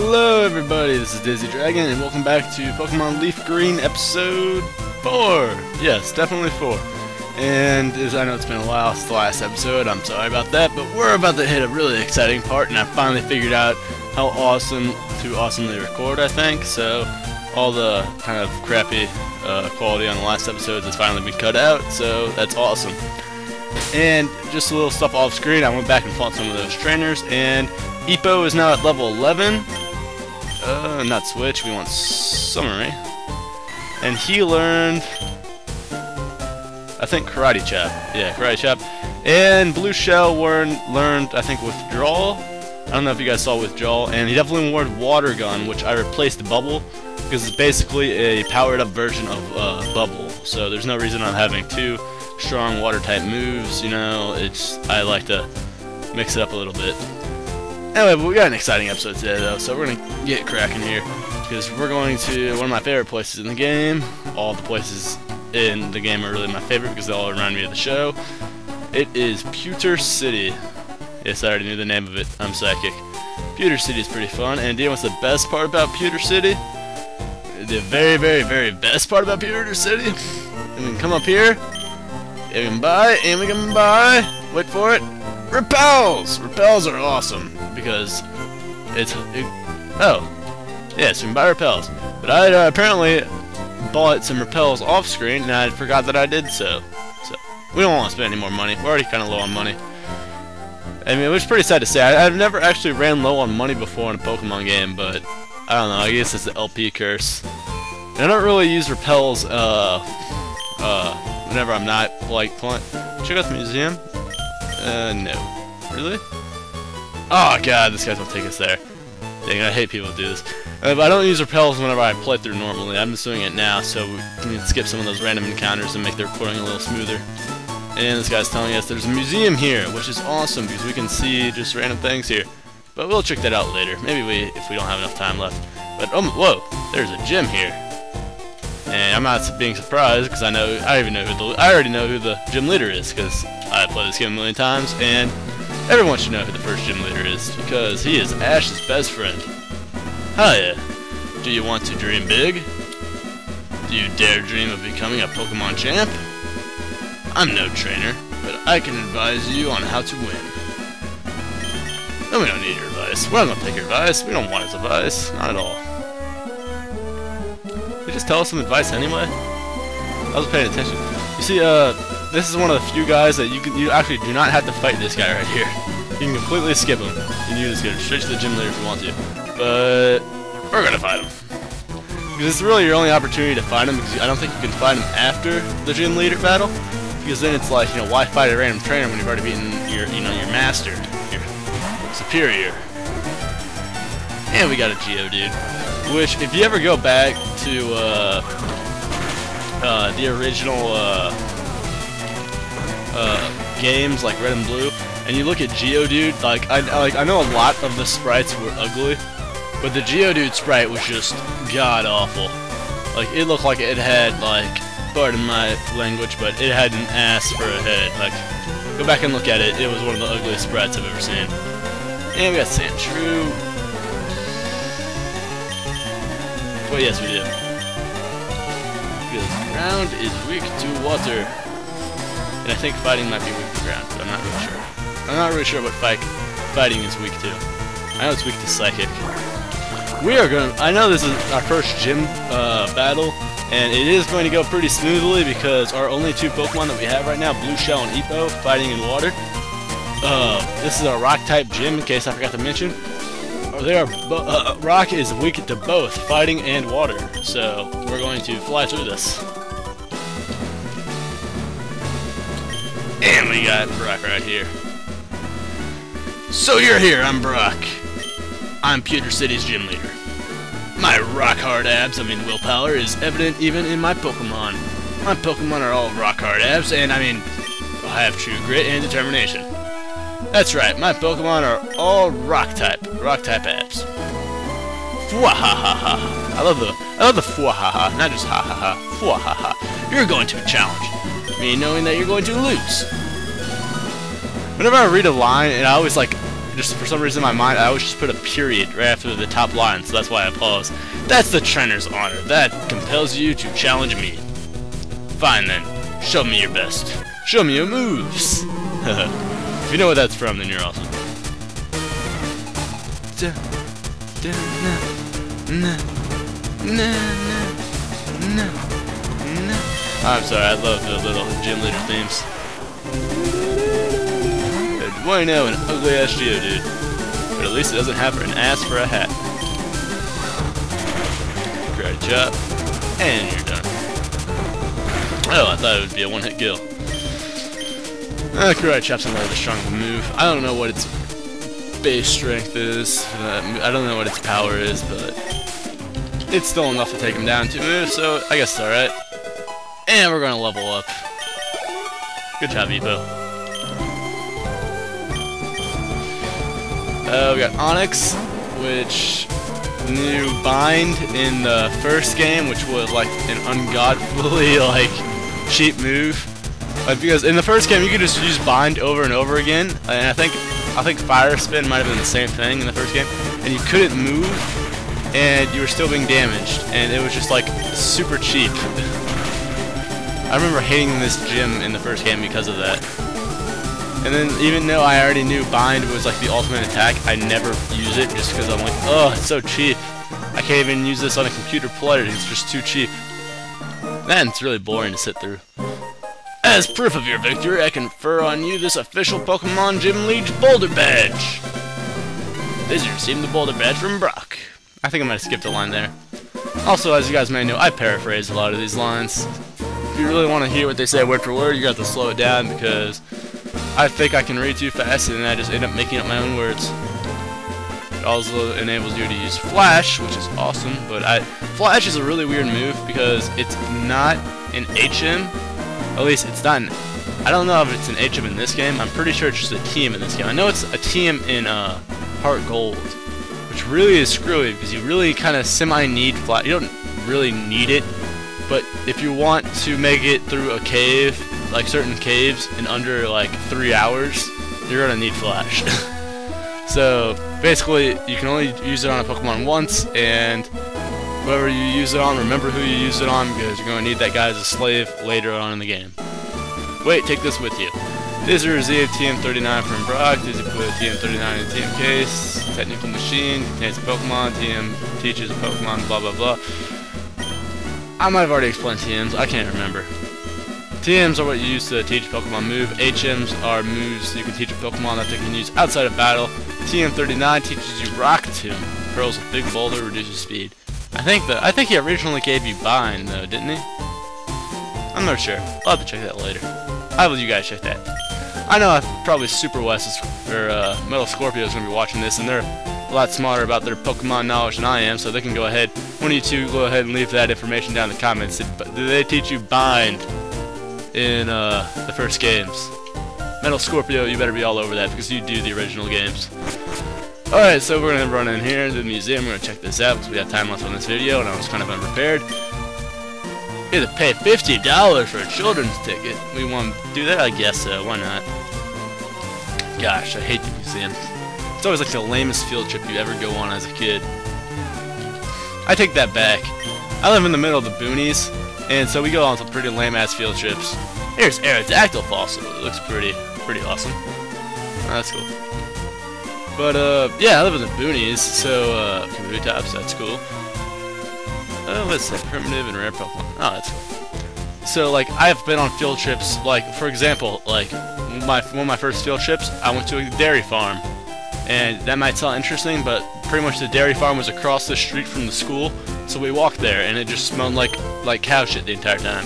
Hello everybody, this is DizzzyDragon and welcome back to Pokemon LeafGreen Episode 4! Yes, definitely 4. And I know it's been a while since the last episode, I'm sorry about that, but we're about to hit a really exciting part and I finally figured out how awesome to awesomely record, I think. So all the kind of crappy quality on the last episodes has finally been cut out, so that's awesome. And just a little stuff off screen, I went back and fought some of those trainers, and Hippo is now at level 11. Not Switch, we want Summary. And he learned, I think, Karate Chop. Yeah, Karate Chop. And Blue Shell learned, I think, Withdrawal. I don't know if you guys saw Withdrawal. And he definitely learned Water Gun, which I replaced Bubble, because it's basically a powered-up version of Bubble. So there's no reason I'm having two strong Water-type moves, you know. I like to mix it up a little bit. Anyway, but we got an exciting episode today, though, so we're going to get cracking here, because we're going to one of my favorite places in the game. All the places in the game are really my favorite, because they all remind me of the show. It is Pewter City. Yes, I already knew the name of it. I'm psychic. Pewter City is pretty fun, and do you know what's the best part about Pewter City? The very, very, very best part about Pewter City? And we can come up here, and we can buy, wait for it, Repels! Repels are awesome, because oh, yes, we can buy Repels. But I apparently bought some Repels off screen, and I forgot that I did so. So, we don't want to spend any more money. We're already kind of low on money. I mean, it was pretty sad to say. I've never actually ran low on money before in a Pokemon game, but I don't know, I guess it's the LP curse. And I don't really use Repels, whenever I'm not, like, playing. Check out the museum. No. Really? Oh god, this guy's gonna take us there. Dang, I hate people who do this. But I don't use Repels whenever I play through normally. I'm just doing it now, so we can skip some of those random encounters and make the recording a little smoother. And this guy's telling us there's a museum here, which is awesome because we can see just random things here. But we'll check that out later. Maybe if we don't have enough time left. But whoa, there's a gym here. And I'm not being surprised because I already know who the gym leader is because I played this game a million times, and everyone should know who the first gym leader is because he is Ash's best friend. Hiya. Do you want to dream big? Do you dare dream of becoming a Pokemon champ? I'm no trainer, but I can advise you on how to win. No, we don't need your advice. We're not gonna take your advice. We don't want his advice. Not at all. Did he just tell us some advice anyway? I was paying attention. You see, this is one of the few guys that you actually do not have to fight this guy right here. You can completely skip him, and you just go straight to the gym leader if you want to. But we're gonna fight him because it's really your only opportunity to fight him. Because I don't think you can fight him after the gym leader battle, because then it's like, you know, why fight a random trainer when you've already beaten your your master, your superior. And we got a Geodude, which if you ever go back to the original games like Red and Blue, and you look at Geodude, I know a lot of the sprites were ugly, but the Geodude sprite was just god awful. Like, it looked like it had, like, pardon my language, but it had an ass for a head. Like, go back and look at it. It was one of the ugliest sprites I've ever seen. And we got Sandshrew. Well, yes, we do. Because ground is weak to water. And I think fighting might be weak to ground, but I'm not really sure. I'm not really sure what fighting is weak to. I know it's weak to psychic. I know this is our first gym battle, and it is going to go pretty smoothly because our only two Pokemon that we have right now, Blue Shell and Hippo, fighting in water. This is a rock-type gym, in case I forgot to mention. Rock is weak to both fighting and water, so we're going to fly through this. And we got Brock right here. So you're here, I'm Brock. I'm Pewter City's gym leader. My rock-hard abs, willpower, is evident even in my Pokemon. My Pokemon are all rock-hard abs, and I have true grit and determination. That's right, my Pokemon are all rock-type abs. Fwahaha. I love the fwahaha, not just ha-ha-ha. Fwahaha. You're going to challenge me knowing that you're going to lose. Whenever I read a line, and I always, like, just for some reason in my mind, I always just put a period right after the top line, so that's why I pause. That's the trainer's honor. That compels you to challenge me. Fine then. Show me your best. Show me your moves. If you know what that's from, then you're awesome. I'm sorry, I love the little gym leader themes. Why now an ugly ass Geodude? But at least it doesn't have an ass for a hat. Great job. And you're done. Oh, I thought it would be a one-hit kill. Karate Chop's another strong move. I don't know what its base strength is. I don't know what its power is, but it's still enough to take him down 2 moves, so I guess it's alright. And we're gonna level up. Good job, Epo. We got Onyx, which knew Bind in the first game, which was like an ungodfully like cheap move. Like, because in the first game you could just use Bind over and over again, and I think Fire Spin might have been the same thing in the first game, and you couldn't move, and you were still being damaged, and it was just like super cheap. I remember hating this gym in the first game because of that. And then even though I already knew Bind was like the ultimate attack, I never use it just because I'm like, oh, it's so cheap. I can't even use this on a computer player, it's just too cheap. Man, it's really boring to sit through. As proof of your victory, I confer on you this official Pokemon Gym League Boulder Badge. Dizzy received the Boulder Badge from Brock. I think I might have skipped a line there. Also, as you guys may know, I paraphrase a lot of these lines. If you really want to hear what they say word for word, you got to slow it down because I think I can read too fast and then I just end up making up my own words. It also enables you to use Flash, which is awesome, but Flash is a really weird move because it's not an HM. At least it's not an, I don't know if it's an HM in this game. I'm pretty sure it's just a TM in this game. I know it's a TM in Heart Gold, which really is screwy because you really kind of semi-need Flash. You don't really need it, but if you want to make it through a cave, like certain caves, in under like 3 hours, you're gonna need Flash. So basically, you can only use it on a Pokemon once, and whoever you use it on, remember who you use it on, because you're going to need that guy as a slave later on in the game. Wait, take this with you. Dizzy received TM39 from Brock. Dizzy put TM39 in the TM case. Technical machine, contains a Pokemon. TM teaches a Pokemon, blah blah blah. I might have already explained TMs, I can't remember. TMs are what you use to teach a Pokemon move. HMs are moves you can teach a Pokemon that they can use outside of battle. TM39 teaches you Rock Tomb. Hurls a big boulder, reduces speed. I think he originally gave you Bind though, didn't he? I'm not sure. I'll have to check that later. How will you guys check that? I know probably Super West or Metal Scorpio is going to be watching this, and they're a lot smarter about their Pokemon knowledge than I am, so they can go ahead. One of you two go ahead and leave that information down in the comments. Did they teach you Bind in the first games? Metal Scorpio, you better be all over that because you do the original games. Alright, so we're going to run in here to the museum. We're going to check this out because we have time left on this video and I was kind of unprepared. You have to pay $50 for a children's ticket. We want to do that? I guess so. Why not? Gosh, I hate the museum. It's always like the lamest field trip you ever go on as a kid. I take that back. I live in the middle of the boonies, and so we go on some pretty lame-ass field trips. Here's Aerodactyl fossil. It looks pretty awesome. Oh, that's cool. But, yeah, I live in the boonies, so, community tops, that's cool. What's that? Primitive and rare Pokemon. Oh, that's cool. So, like, I've been on field trips, like, for example, like, one of my first field trips, I went to a dairy farm. And that might sound interesting, but pretty much the dairy farm was across the street from the school, so we walked there, and it just smelled like cow shit the entire time.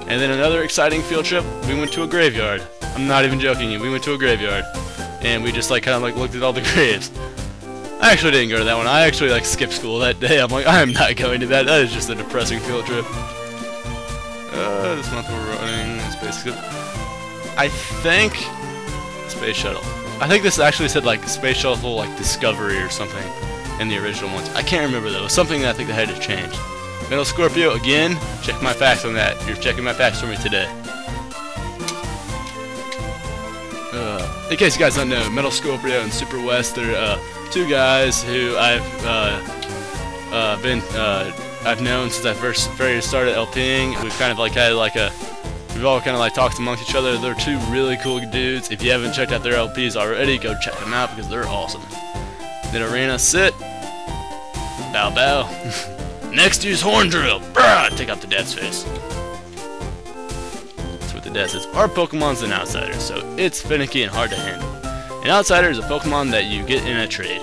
And then another exciting field trip, we went to a graveyard. I'm not even joking you, we went to a graveyard. And we just, like, kind of, like, looked at all the graves. I actually didn't go to that one. I actually, like, skipped school that day. I'm like, I'm not going to that. That is just a depressing field trip. This month we're running Space Shuttle. I think Space Shuttle. I think this actually said, like, Space Shuttle, like, Discovery or something in the original ones. I can't remember, though. It was something that I think they had to change. Metal Scorpio, again, check my facts on that. You're checking my facts for me today. in case you guys don't know, Metal Scorpio and Super West, they're two guys who I've known since I very started LPing. We've kind of like had like we've all kind of like talked amongst each other. They're two really cool dudes. If you haven't checked out their LPs already, go check them out because they're awesome. Then Arena, sit. Bow bow. Next use horn drill. Brah! Take out the death's face. That's what the death is. Our Pokemon's an outsider, so it's finicky and hard to handle. An outsider is a Pokemon that you get in a trade.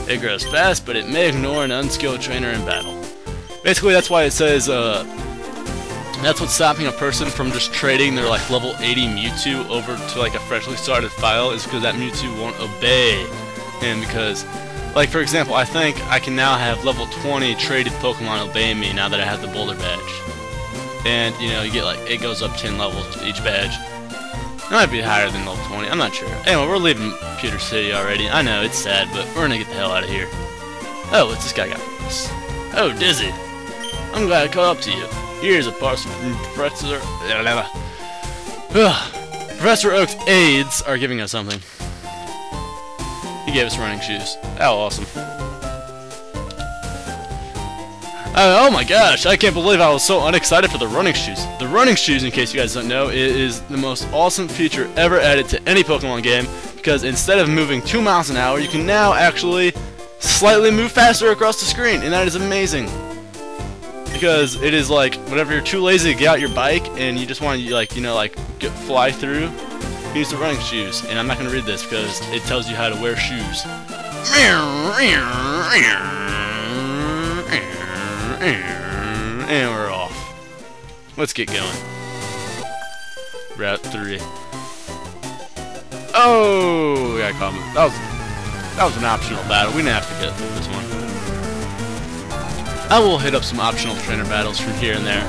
It grows fast, but it may ignore an unskilled trainer in battle. Basically, that's why it says, that's what's stopping a person from just trading their like level 80 Mewtwo over to like a freshly started file, is because that Mewtwo won't obey him. Because, like for example, I think I can now have level 20 traded Pokemon obey me now that I have the Boulder badge. And you know, you get like, it goes up 10 levels with each badge. It might be higher than level 20, I'm not sure. Anyway, we're leaving Pewter City already. I know, it's sad, but we're gonna get the hell out of here. Oh, what's this guy got for us? Oh, Dizzy. I'm glad I caught up to you. Here's a parcel from Professor... Professor Oak's aides are giving us something. He gave us running shoes. How awesome. Oh my gosh, I can't believe I was so unexcited for the running shoes. The running shoes, in case you guys don't know, is the most awesome feature ever added to any Pokemon game, because instead of moving 2 miles an hour, you can now actually slightly move faster across the screen, and that is amazing. Because it is like, whenever you're too lazy to get out your bike and you just want to like, you know, like fly through, use the running shoes. And I'm not going to read this because it tells you how to wear shoes. And we're off. Let's get going. Route 3. Oh, we got caught. That was an optional battle. We didn't have to get through this one. I will hit up some optional trainer battles from here and there.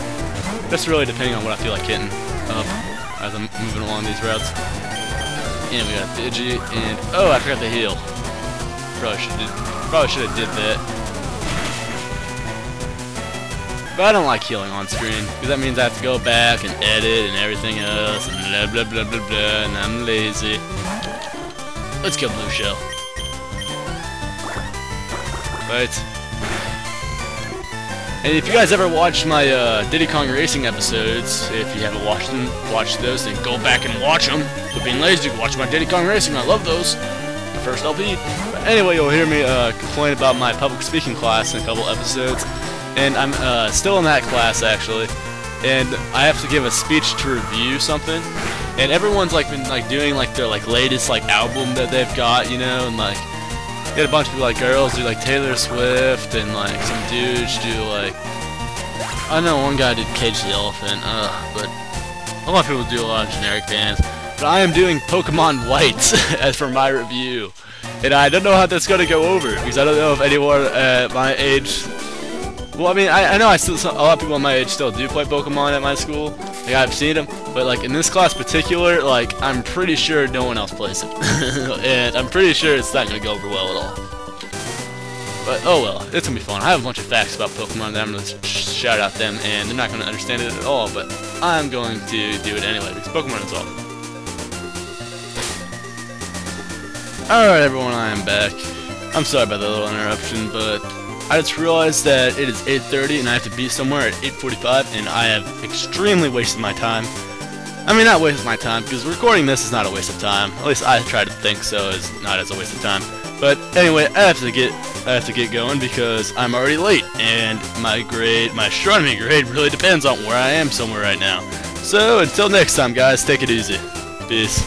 Just really depending on what I feel like hitting up as I'm moving along these routes. And we got Digi, and oh, I forgot to heal. Probably should have did that. But I don't like healing on screen, because that means I have to go back and edit and everything else, and blah blah blah blah blah, and I'm lazy. Let's kill Blue Shell. Right. And if you guys ever watched my Diddy Kong Racing episodes, if you haven't watched them, watch those, then go back and watch them. But being lazy, watch my Diddy Kong Racing, I love those. The first LP. But anyway, you'll hear me complain about my public speaking class in a couple episodes. And I'm still in that class, actually. And I have to give a speech to review something. And everyone's like been like doing like their like latest like album that they've got, you know, and like you had a bunch of like girls do like Taylor Swift, and like some dudes do like, I know one guy did Cage the Elephant, but a lot of people do a lot of generic bands. But I am doing Pokemon White as for my review, and I don't know how that's gonna go over because I don't know if anyone at my age. Well, I mean, I know a lot of people my age still do play Pokemon at my school. Like, I've seen them, but like in this class particular, like I'm pretty sure no one else plays it, and I'm pretty sure it's not gonna go over well at all. But oh well, it's gonna be fun. I have a bunch of facts about Pokemon that I'm gonna shout out them, and they're not gonna understand it at all. But I'm going to do it anyway because Pokemon is awesome. All right, everyone, I am back. I'm sorry about the little interruption, but I just realized that it is 8:30 and I have to be somewhere at 8:45, and I have extremely wasted my time. I mean, not wasted my time, because recording this is not a waste of time. At least I try to think so, as not as a waste of time. But anyway, I have to get going because I'm already late, and my astronomy grade really depends on where I am somewhere right now. So until next time, guys, take it easy. Peace.